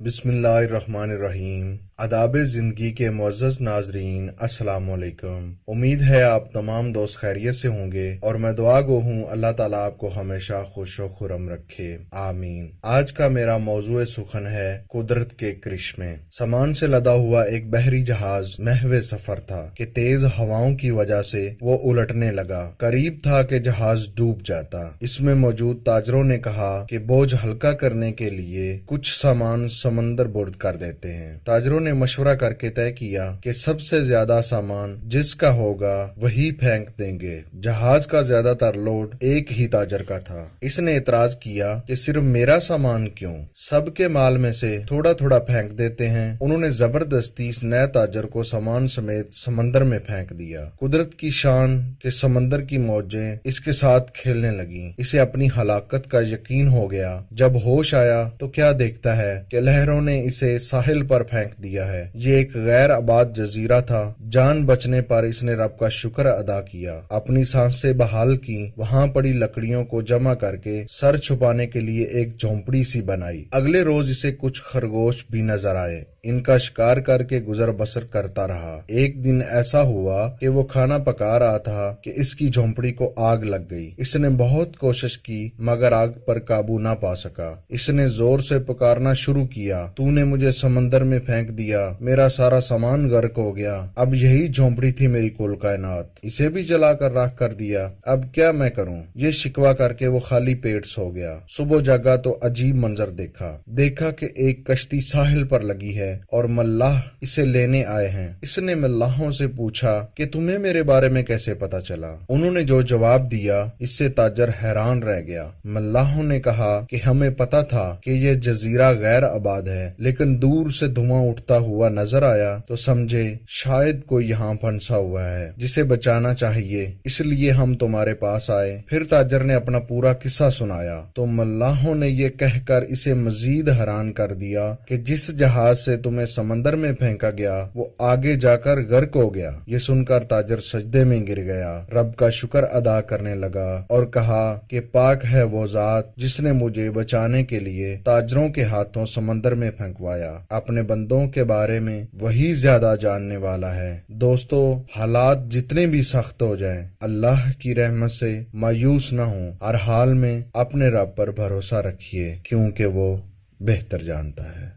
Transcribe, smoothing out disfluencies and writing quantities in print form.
बिस्मिल्लाहिर्रहमानिर्रहीम। आदाब जिंदगी के मुअज़्ज़ज़ नाज़रीन, अस्सलाम वालेकुम। उम्मीद है आप तमाम दोस्त खैरियत से होंगे और मैं दुआ गो हूँ अल्लाह ताला आपको हमेशा खुश व खुरम रखे, आमीन। आज का मेरा मौज़ूए सुखन है कुदरत के करिश्मे। सामान से लदा हुआ एक बहरी जहाज महवे सफर था कि तेज हवाओं की वजह से वो उलटने लगा। करीब था कि जहाज डूब जाता। इसमें मौजूद ताजरों ने कहा कि बोझ हल्का करने के लिए कुछ सामान समंदर बुर्द कर देते हैं। ताजरों ने मशवरा करके तय किया कि सबसे ज्यादा सामान जिसका होगा वही फेंक देंगे। जहाज का ज्यादातर लोड एक ही ताजर का था। इसने इतराज किया कि सिर्फ मेरा सामान क्यों, सबके माल में से थोड़ा थोड़ा फेंक देते हैं। उन्होंने जबरदस्ती इस नए ताजर को सामान समेत समंदर में फेंक दिया। कुदरत की शान के समंदर की मौजें इसके साथ खेलने लगी। इसे अपनी हलाकत का यकीन हो गया। जब होश आया तो क्या देखता है कि लहरों ने इसे साहिल पर फेंक दिया है। ये एक गैर आबाद जजीरा था। जान बचने पर इसने रब का शुक्र अदा किया, अपनी सांसें बहाल की, वहां पड़ी लकड़ियों को जमा करके सर छुपाने के लिए एक झोंपड़ी सी बनाई। अगले रोज इसे कुछ खरगोश भी नजर आए। इनका शिकार करके गुजर बसर करता रहा। एक दिन ऐसा हुआ कि वो खाना पका रहा था कि इसकी झोंपड़ी को आग लग गई। इसने बहुत कोशिश की मगर आग पर काबू ना पा सका। इसने जोर से पुकारना शुरू किया, तूने मुझे समंदर में फेंक दिया, मेरा सारा सामान गर्क हो गया। अब यही झोंपड़ी थी मेरी कुल कायनात, इसे भी जलाकर राख कर दिया। अब क्या मैं करूं? ये शिकवा करके वो खाली पेट सो गया। सुबह जागा तो अजीब मंजर देखा कि एक कश्ती साहिल पर लगी है और मल्लाह इसे लेने आए हैं। इसने मल्लाहों से पूछा कि तुम्हें मेरे बारे में कैसे पता चला? उन्होंने जो जवाब दिया इससे ताजर हैरान रह गया। मल्लाहों ने कहा कि हमें पता था कि ये जजीरा गैर आबाद है, लेकिन दूर से धुआं उठता हुआ नजर आया तो समझे शायद कोई यहाँ फंसा हुआ है जिसे बचाना चाहिए, इसलिए हम तुम्हारे पास आए। फिर ताजर ने अपना पूरा किस्सा सुनाया तो मल्लाहों ने ये कहकर इसे मजीद हैरान कर दिया कि जिस जहाज से तुम्हें समंदर में फेंका गया वो आगे जाकर गर्क हो गया। ये सुनकर ताजर सजदे में गिर गया, रब का शुक्र अदा करने लगा और कहा कि पाक है वो जात जिसने मुझे बचाने के लिए ताजरों के हाथों समंदर में फेंकवाया। अपने बंदों के बारे में वही ज्यादा जानने वाला है। दोस्तों, हालात जितने भी सख्त हो जाएं, अल्लाह की रहमत से मायूस न हो। हर हाल में अपने रब पर भरोसा रखिए क्योंकि वो बेहतर जानता है।